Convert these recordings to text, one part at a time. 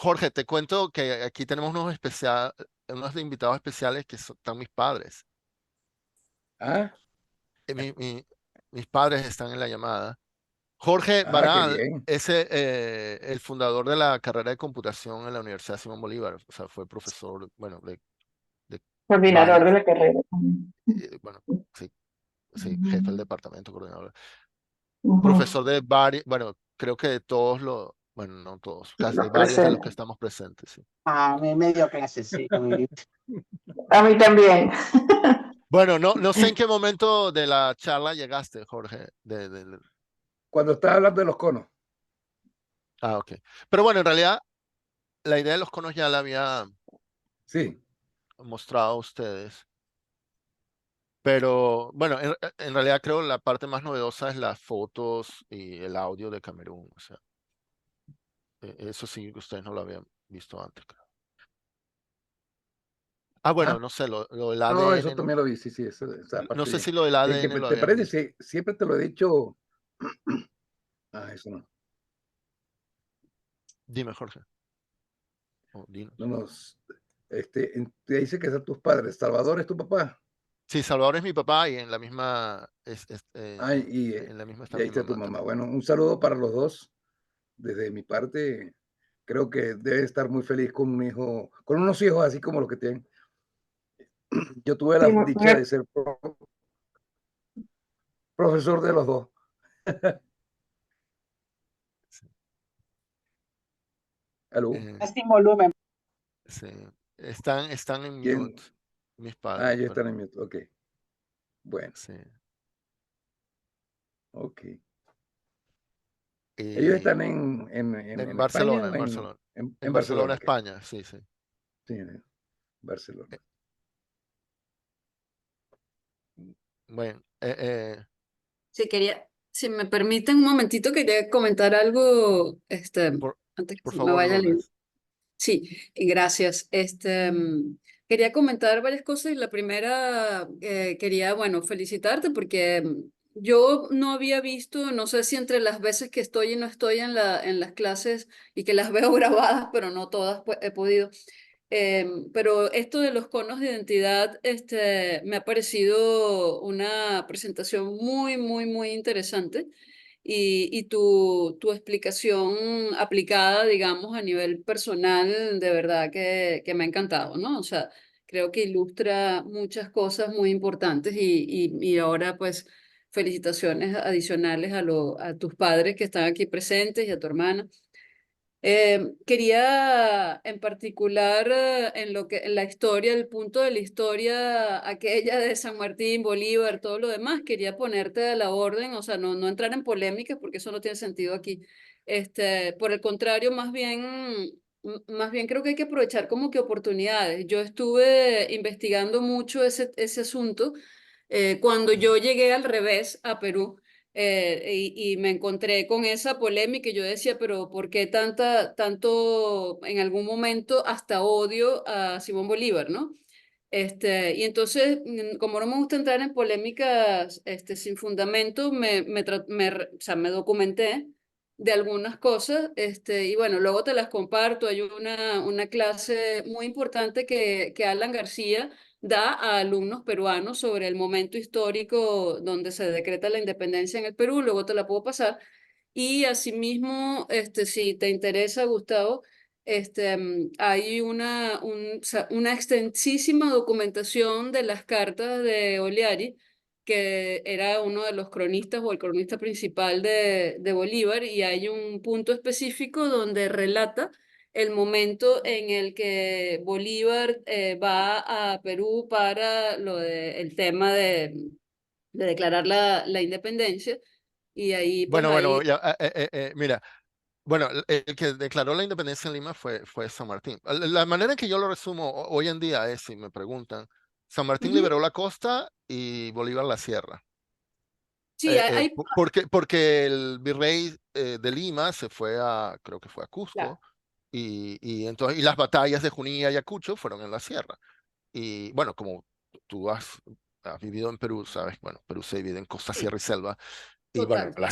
Jorge, te cuento que aquí tenemos unos invitados especiales que están mis padres. Ah, Mis padres están en la llamada. Jorge qué Baral bien. es el fundador de la carrera de computación en la Universidad Simón Bolívar. O sea, fue profesor, bueno, de Coordinador de varios, la carrera. bueno, sí, sí, jefe del departamento, coordinador. Ujú. Profesor de varios, bueno, creo que de todos los, bueno, no todos, casi de Los varios de los que presentes. estamos presentes, sí. Me dio clases, sí. A mí también. Bueno, no sé en qué momento de la charla llegaste, Jorge. Cuando estás hablando de los conos. Ok. Pero bueno, en realidad, la idea de los conos ya la había Sí. mostrado a ustedes. Pero bueno, en realidad creo la parte más novedosa es las fotos y el audio de Camerún. O sea, eso sí que ustedes no lo habían visto antes, creo. Ah, bueno, Ah, no sé, lo del no, eso ADN, ¿no? también lo vi. Sí, sí, esa No parte sé bien. si lo del ¿Qué ADN lo te habían parece? visto. Siempre te lo he dicho. Eso no. Dime, Jorge. O dinos. No nos. Te dice que son tus padres. Salvador es tu papá. Sí, Salvador es mi papá y en la misma, Ay, en la misma está y ahí mi está tu mamá mamá. también. Bueno, un saludo para los dos. Desde mi parte, creo que debe estar muy feliz con un hijo, con unos hijos así como los que tienen. Yo tuve la Sí, dicha de ser profesor de los dos. Sí. ¿Aló? Eh, Sin volumen. sí. Están en ¿Quién? mute mis padres, Ellos están pero en mute. Ok, bueno, sí. ok. Ellos Y están en en España, Barcelona, en Barcelona. En en Barcelona, Barcelona, ok. España, sí, sí. Sí, en Barcelona. Eh, Bueno, Sí, si me permiten un momentito, quería comentar algo, por, antes que por se me favor, vaya la. Lourdes. Sí, y gracias. Quería comentar varias cosas y la primera, quería, bueno, felicitarte porque yo no había visto, no sé si entre las veces que estoy y no estoy en las clases y que las veo grabadas, pero no todas he podido. Pero esto de los conos de identidad, me ha parecido una presentación muy, muy, muy interesante y tu explicación aplicada, digamos, a nivel personal, de verdad que me ha encantado, ¿no? O sea, creo que ilustra muchas cosas muy importantes y ahora, pues, felicitaciones adicionales a tus padres que están aquí presentes y a tu hermana. Quería en particular en la historia, el punto de la historia aquella de San Martín, Bolívar, todo lo demás, quería ponerte a la orden, o sea, no entrar en polémicas porque eso no tiene sentido aquí. Por el contrario, más bien creo que hay que aprovechar como que oportunidades. Yo estuve investigando mucho ese asunto cuando yo llegué al revés a Perú y me encontré con esa polémica y yo decía, pero ¿por qué tanto en algún momento hasta odio a Simón Bolívar, ¿no? Y entonces, como no me gusta entrar en polémicas sin fundamento, o sea, me documenté de algunas cosas, y bueno, luego te las comparto. Hay una clase muy importante que Alan García da a alumnos peruanos sobre el momento histórico donde se decreta la independencia en el Perú, luego te la puedo pasar. Y asimismo, si te interesa, Gustavo, hay o sea, una extensísima documentación de las cartas de Oleari, que era uno de los cronistas o el cronista principal de Bolívar, y hay un punto específico donde relata el momento en el que Bolívar va a Perú para el tema de declarar la independencia. Y ahí, pues Bueno, ahí. ya, mira, bueno, el que declaró la independencia en Lima fue San Martín. La manera en que yo lo resumo hoy en día es, si me preguntan, San Martín Ujú. liberó la costa y Bolívar la sierra. Sí, Porque el virrey de Lima se fue creo que fue a Cusco, claro. y las batallas de Junín y Ayacucho fueron en la sierra. Y bueno, como tú has vivido en Perú, sabes, bueno, Perú se divide en costa, sierra y selva. Y bueno, Total. la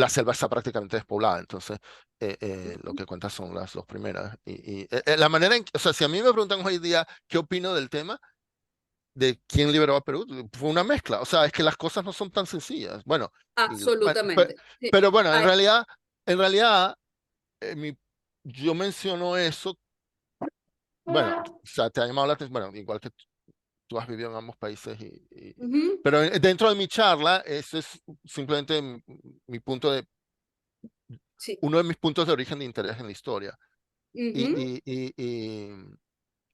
selva está prácticamente despoblada, entonces lo que cuenta son las dos primeras. La manera en que, o sea, si a mí me preguntan hoy día qué opino del tema de quién liberó a Perú, fue una mezcla. O sea, es que las cosas no son tan sencillas. Bueno, Absolutamente. Sí. pero bueno, Ay, en realidad, yo menciono eso, bueno, o sea, te ha llamado la atención, bueno, igual que tú has vivido en ambos países, ujú, pero dentro de mi charla, ese es simplemente mi punto de, sí. uno de mis puntos de origen de interés en la historia. Ujú. Y,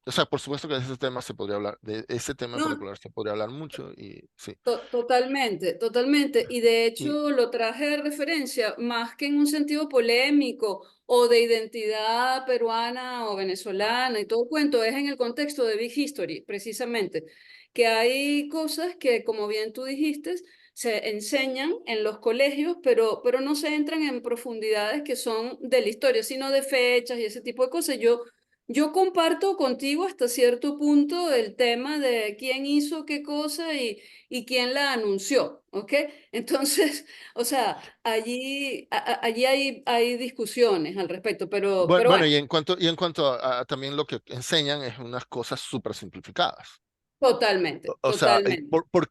o sea, por supuesto que de ese tema se podría hablar, de ese tema en No, particular se podría hablar mucho, y sí. totalmente, totalmente. Y de Y, hecho lo traje de referencia más que en un sentido polémico o de identidad peruana o venezolana y todo el cuento, es en el contexto de Big History, precisamente, que hay cosas que, como bien tú dijiste, se enseñan en los colegios, pero no se entran en profundidades que son de la historia, sino de fechas y ese tipo de cosas. Yo comparto contigo hasta cierto punto el tema de quién hizo qué cosa y quién la anunció, ¿ok? Entonces, o sea, allí hay discusiones al respecto, pero bueno, bueno, y en cuanto a también lo que enseñan es unas cosas súper simplificadas. totalmente, O sea, totalmente. por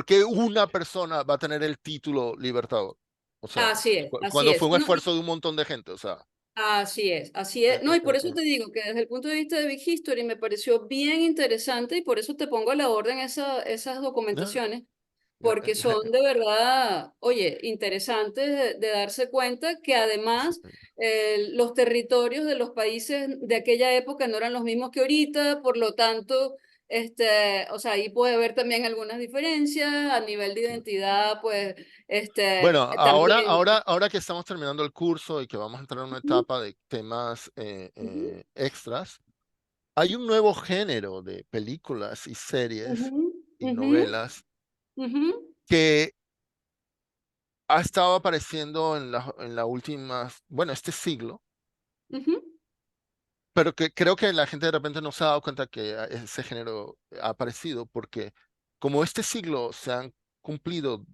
qué una persona va a tener el título Libertador? O sea, Así es, así cuando fue es. un No, esfuerzo de un montón de gente, o sea. así es, así es. No, y por eso te digo que desde el punto de vista de Big History me pareció bien interesante y por eso te pongo a la orden esas No, documentaciones no, porque son de verdad, oye, interesantes de darse cuenta que además los territorios de los países de aquella época no eran los mismos que ahorita, por lo tanto, o sea, ahí puede haber también algunas diferencias a nivel de identidad, pues, bueno, también. ahora que estamos terminando el curso y que vamos a entrar en una Ujú, etapa de temas ujú, extras, hay un nuevo género de películas y series ujú, y ujú, novelas ujú, que ha estado apareciendo en la última, bueno, este siglo, ujú, pero que creo que la gente de repente no se ha dado cuenta que ese género ha aparecido, porque como este siglo se han cumplido,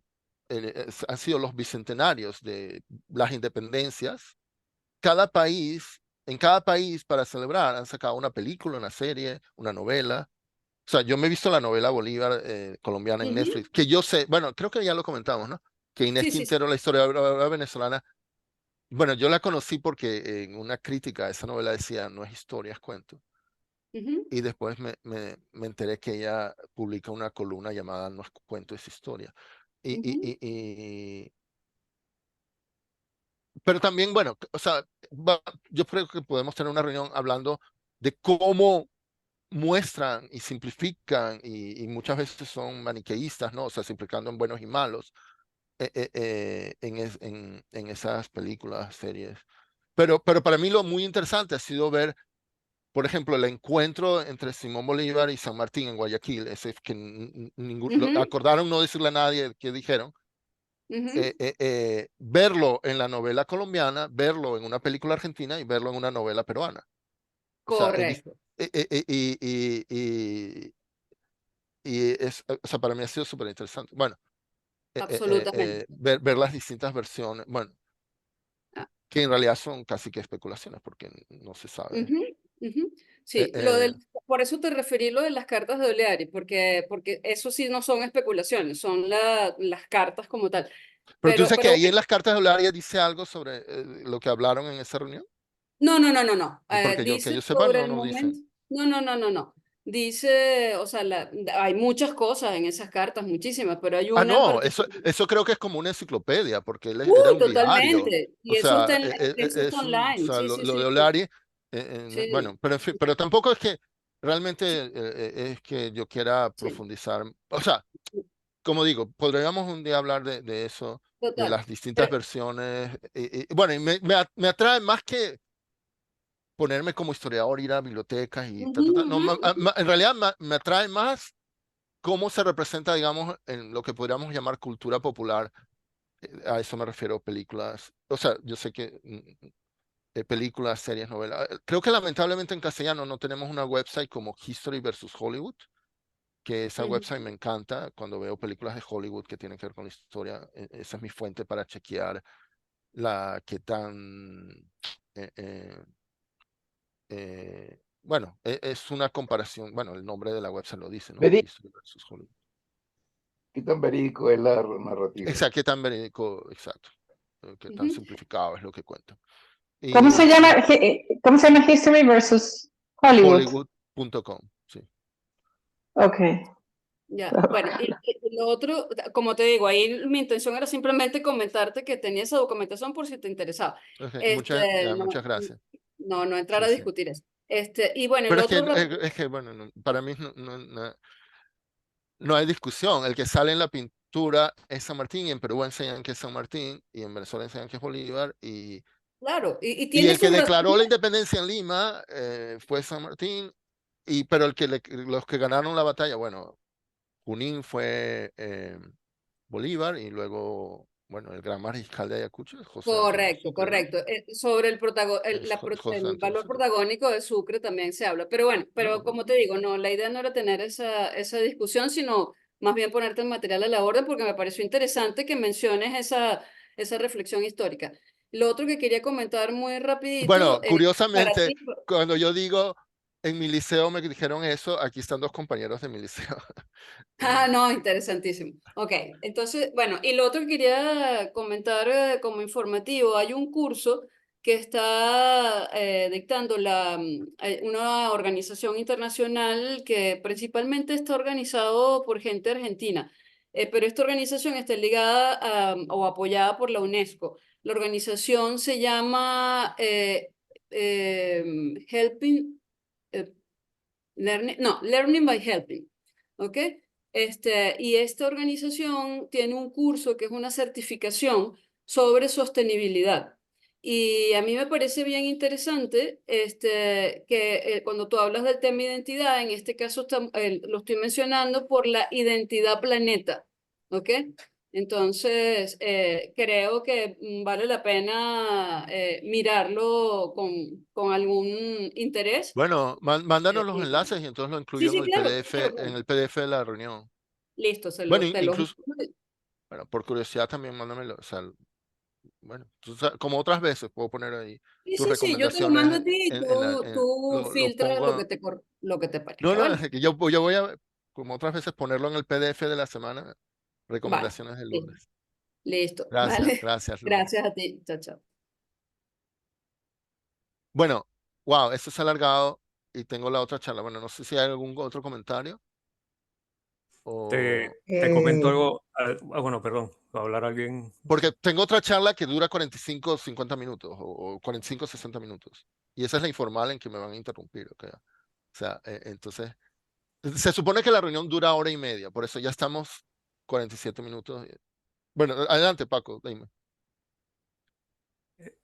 han sido los bicentenarios de las independencias, en cada país para celebrar han sacado una película, una serie, una novela. O sea, yo me he visto la novela Bolívar colombiana en ujú. Netflix, que yo sé, bueno, creo que ya lo comentamos, ¿no? Que Inés Sí, sí, sí. Quintero, la historia venezolana, bueno, yo la conocí porque en una crítica a esa novela decía, no es historia, es cuento. Ujú, Y después me enteré que ella publica una columna llamada No es cuento, es historia. Y, y, ujú, y, pero también, bueno, o sea, yo creo que podemos tener una reunión hablando de cómo muestran y simplifican y muchas veces son maniqueístas, ¿no? O sea, simplificando en buenos y malos en esas películas, series. Pero para mí lo muy interesante ha sido ver, por ejemplo, el encuentro entre Simón Bolívar y San Martín en Guayaquil, ese que ujú, acordaron no decirle a nadie qué dijeron, ujú. verlo en la novela colombiana, verlo en una película argentina y verlo en una novela peruana. O sea, he visto, Correcto, o sea, para mí ha sido súper interesante. Bueno, absolutamente. ver las distintas versiones, bueno, Ah, que en realidad son casi que especulaciones porque no se sabe. ujú, ujú. Eh, Sí, eh, por eso te referí lo de las cartas de Oleari, porque eso sí no son especulaciones, son las cartas como tal. pero tú sabes que Pero ahí en bueno, las cartas de Olaria dice algo sobre lo que hablaron en esa reunión, no, no, no, no, no. porque yo que Dice yo sepa sobre no el nos dicen. momento. No, no, no, no, no. Dice, o sea, hay muchas cosas en esas cartas, muchísimas, pero hay Ah, una en no, particular. eso creo que es como una enciclopedia, porque él era Uy, un diario. totalmente. O Y eso sea, está eso está o online. sea, Sí, sí, lo de sí, sí. Olari, Sí, bueno, pero en fin, pero tampoco es que realmente sí, es que yo quiera sí. profundizar. O sea, como digo, podríamos un día hablar de eso, de Total. las distintas Pero, versiones. Bueno, y me atrae más que ponerme como historiador, ir a bibliotecas y ta, ujú, ta, ta. No, ujú, ujú. en realidad me atrae más cómo se representa, digamos, en lo que podríamos llamar cultura popular. A eso me refiero, películas. O sea, yo sé que películas, series, novelas. Creo que lamentablemente en castellano no tenemos una website como History versus Hollywood. que esa Ujú. website me encanta cuando veo películas de Hollywood que tienen que ver con la historia. Esa es mi fuente para chequear qué tan... eh, eh, bueno, es una comparación, bueno, el nombre de la website lo dice, ¿no? Verídico, History versus Hollywood. ¿qué tan verídico es la narrativa? Exacto, qué tan verídico, exacto, qué tan Ujú. simplificado es lo que cuenta. ¿Cómo se Y llama? ¿Cómo se llama History versus Hollywood? Hollywood.com, sí. Ok. Ya, bueno, y lo otro, como te digo, ahí mi intención era simplemente comentarte que tenía esa documentación por si te interesaba. Ok, Este, no, muchas gracias. no entrar Sí, a sí. discutir eso. Y bueno, y Pero lo otro rápido. es que bueno, para mí no hay discusión. El que sale en la pintura es San Martín y en Perú enseñan que es San Martín y en Venezuela enseñan que es Bolívar Claro, y y tiene el que sus declaró la razones. independencia en Lima fue San Martín pero los que ganaron la batalla, bueno, Junín fue Bolívar y luego, bueno, el gran mariscal de Ayacucho es José Antonio Correcto, Sucre, ¿no? correcto. Sobre José el Antonio valor Sucre. protagónico de Sucre también se habla. Pero bueno, pero No, como te digo, no, la idea no era tener esa discusión, sino más bien ponerte el material a la orden porque me pareció interesante que menciones esa reflexión histórica. Lo otro que quería comentar muy rapidito, bueno, para curiosamente, ti, cuando yo digo en mi liceo me dijeron eso, aquí están dos compañeros de mi liceo. ah, Eh, no, interesantísimo. Ok, entonces, bueno, y lo otro que quería comentar como informativo, hay un curso que está dictando una organización internacional que principalmente está organizado por gente argentina, pero esta organización está ligada o apoyada por la UNESCO. La organización se llama Helping, eh, Learning by Helping. ¿Ok? Y esta organización tiene un curso que es una certificación sobre sostenibilidad. Y a mí me parece bien interesante que cuando tú hablas del tema identidad, en este caso lo estoy mencionando por la identidad planeta. ¿Ok? Entonces, creo que vale la pena mirarlo con algún interés. bueno, mándanos los Y- enlaces y entonces lo Sí, incluyo sí, claro, claro, En claro. el PDF de la reunión. Listo, Bueno, te los... incluso, bueno, por curiosidad también mándamelo, o sea, bueno, como otras veces puedo poner ahí Sí, tus sí, sí, yo te lo mando a recomendaciones ti y tú lo filtras pongo. lo que te No, parezca, no, ¿vale? es que yo voy a, como otras veces, ponerlo en el PDF de la semana, Vale, recomendaciones del listo, lunes. listo, Gracias, vale. gracias, Luna. Gracias a ti, chao, chao. Bueno, wow, esto se ha alargado y tengo la otra charla. Bueno, no sé si hay algún otro comentario o... Te comento Eh, algo. Bueno, perdón, va a hablar alguien. Porque tengo otra charla que dura 45 o 50 minutos o 45 o 60 minutos. Y esa es la informal en que me van a interrumpir, ¿ok? O sea, entonces, se supone que la reunión dura hora y media, por eso ya estamos 47 minutos. Bueno, adelante, Paco, dime.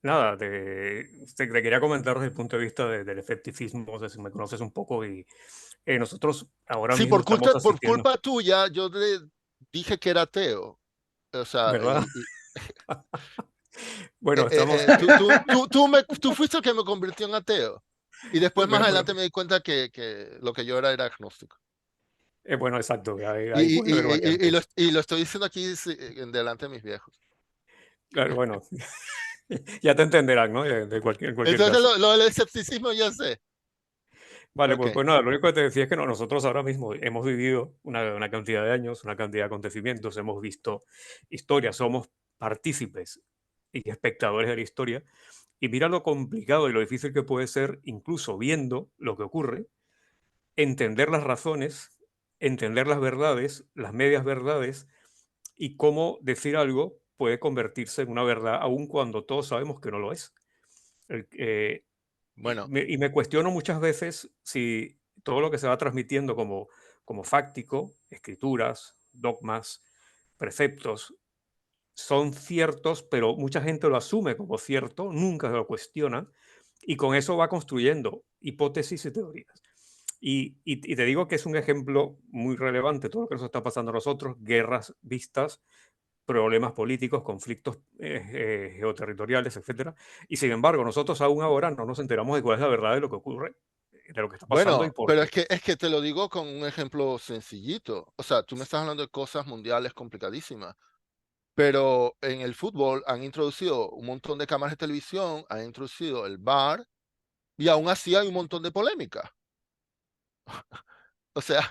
Nada, te quería comentar desde el punto de vista del efecticismo, no sé si me conoces un poco, y nosotros ahora Sí, mismo estamos por asistiendo, culpa tuya, yo le dije que era ateo. O sea, ¿verdad? Bueno, estamos, tú fuiste el que me convirtió en ateo. Y después más bueno, adelante me di cuenta que lo que yo era agnóstico. bueno, exacto, ahí puede haber variantes. Y lo estoy diciendo aquí en delante de mis viejos. Claro, bueno, ya te entenderán, ¿no? En cualquier Entonces caso. lo del escepticismo ya sé. Vale, Ok. pues nada, lo único que te decía es que nosotros ahora mismo hemos vivido una cantidad de años, una cantidad de acontecimientos, hemos visto historias, somos partícipes y espectadores de la historia, y mira lo complicado y lo difícil que puede ser, incluso viendo lo que ocurre, entender las razones, entender las verdades, las medias verdades, y cómo decir algo puede convertirse en una verdad, aun cuando todos sabemos que no lo es. El- eh, Bueno, y me cuestiono muchas veces si todo lo que se va transmitiendo como fáctico, escrituras, dogmas, preceptos, son ciertos, pero mucha gente lo asume como cierto, nunca lo cuestiona, y con eso va construyendo hipótesis y teorías. Y te digo que es un ejemplo muy relevante todo lo que nos está pasando a nosotros, guerras vistas, problemas políticos, conflictos geoterritoriales, etcétera. Y sin embargo, nosotros aún ahora no nos enteramos de cuál es la verdad de lo que ocurre de lo que está pasando y Bueno, por pero qué. es que te lo digo con un ejemplo sencillito. O sea, tú me estás hablando de cosas mundiales complicadísimas, pero en el fútbol han introducido un montón de cámaras de televisión, han introducido el VAR y aún así hay un montón de polémica. O sea,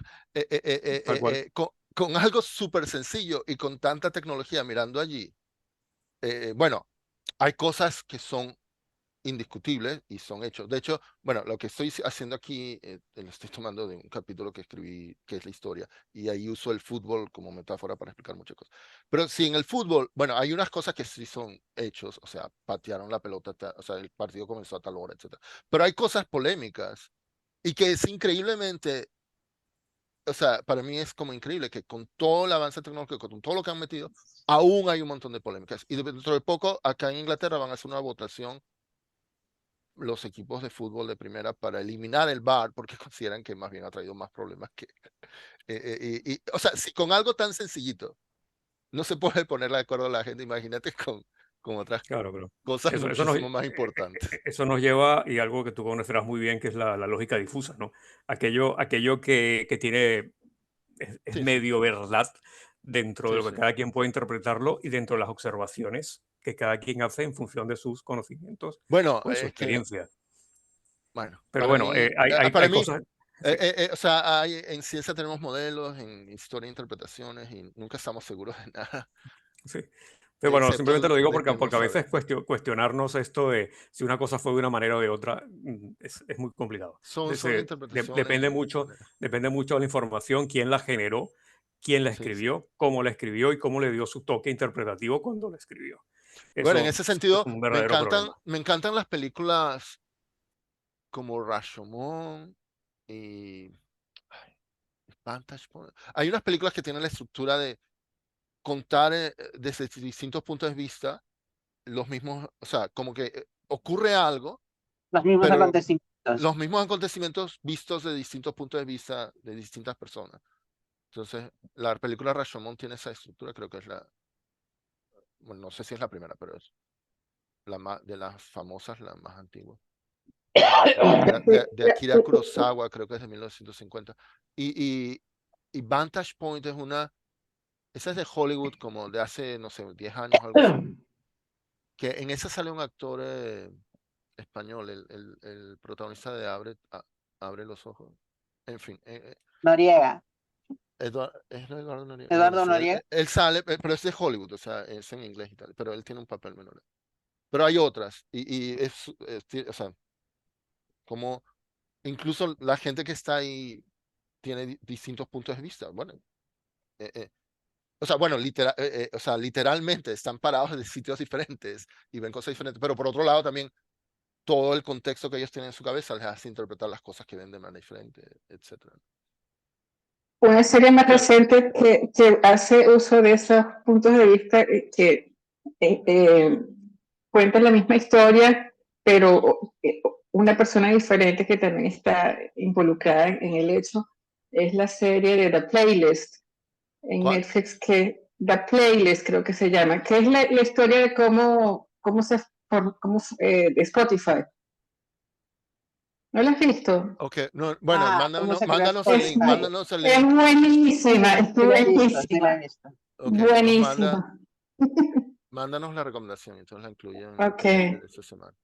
Tal cual. con algo súper sencillo y con tanta tecnología mirando allí, bueno, hay cosas que son indiscutibles y son hechos. De hecho, bueno, lo que estoy haciendo aquí, lo estoy tomando de un capítulo que escribí, que es la historia, y ahí uso el fútbol como metáfora para explicar muchas cosas. Pero sí, en el fútbol, bueno, hay unas cosas que sí son hechos, o sea, patearon la pelota, o sea, el partido comenzó a tal hora, etc. Pero hay cosas polémicas y que es increíblemente, o sea, para mí es como increíble que con todo el avance tecnológico, con todo lo que han metido, aún hay un montón de polémicas. Y dentro de poco, acá en Inglaterra van a hacer una votación los equipos de fútbol de primera para eliminar el VAR porque consideran que más bien ha traído más problemas que... o sea, si con algo tan sencillito no se puede poner de acuerdo a la gente, imagínate con otras Claro, claro. cosas Eso nos, muchísimo más importantes. eso nos lleva, y algo que tú conocerás muy bien, que es la lógica difusa, ¿no? Aquello que tiene, es Sí, sí, medio verdad dentro de sí, lo que sí. cada quien puede interpretarlo y dentro de las observaciones que cada quien hace en función de sus conocimientos Bueno, o de su es que, experiencia. bueno, Pero bueno, para hay mí, cosas, sí, o sea, en ciencia tenemos modelos, en historia interpretaciones y nunca estamos seguros de nada, sí. Pero bueno, simplemente excepto lo digo de que no porque a veces sabemos. cuestionarnos esto de si una cosa fue de una manera o de otra es muy complicado. Son interpretaciones Depende y mucho, maneras. depende mucho de la información, quién la generó, quién la Sí, sí. escribió, cómo la escribió y cómo le dio su toque interpretativo cuando la escribió. Bueno, en Eso ese es sentido, un verdadero problema. me encantan las películas como Rashomon y ay, Vantage Point. Hay unas películas que tienen la estructura de contar desde distintos puntos de vista los mismos, o sea, como que ocurre algo, Los mismos pero acontecimientos. los mismos acontecimientos vistos de distintos puntos de vista de distintas personas. Entonces, la película Rashomon tiene esa estructura, creo que es la, bueno, no sé si es la primera, pero es la más, de las famosas, la más antigua. De Akira Kurosawa, creo que es de 1950. Y Vantage Point es una, esa es de Hollywood como de hace, no sé, 10 años, algo así. Que en esa sale un actor español, el protagonista de Abre los ojos. En fin, Noriega. ¿es Eduardo Noriega? No lo Eduardo sé. Noriega. Él sale, pero es de Hollywood, o sea, es en inglés y tal, pero él tiene un papel menor. Pero hay otras, y o sea, como incluso la gente que está ahí tiene distintos puntos de vista. Bueno, o sea, bueno, o sea, literalmente están parados en sitios diferentes y ven cosas diferentes, pero por otro lado también todo el contexto que ellos tienen en su cabeza les hace interpretar las cosas que ven de manera diferente, etc. Una serie más Claro, reciente que hace uso de esos puntos de vista que cuenta la misma historia, pero una persona diferente que también está involucrada en el hecho, es la serie de The Playlist en ¿cuál? Netflix, que The Playlist creo que se llama, que es la historia de de Spotify. ¿No la has visto? Ok, no, bueno, Ah, ¿cómo se creó Es, Spotify? mándanos el es link. buenísima, es Sí la he visto, sí la he buenísima, visto. Ok, buenísima. mándanos la recomendación, entonces la incluyo en Ok. el de esta semana.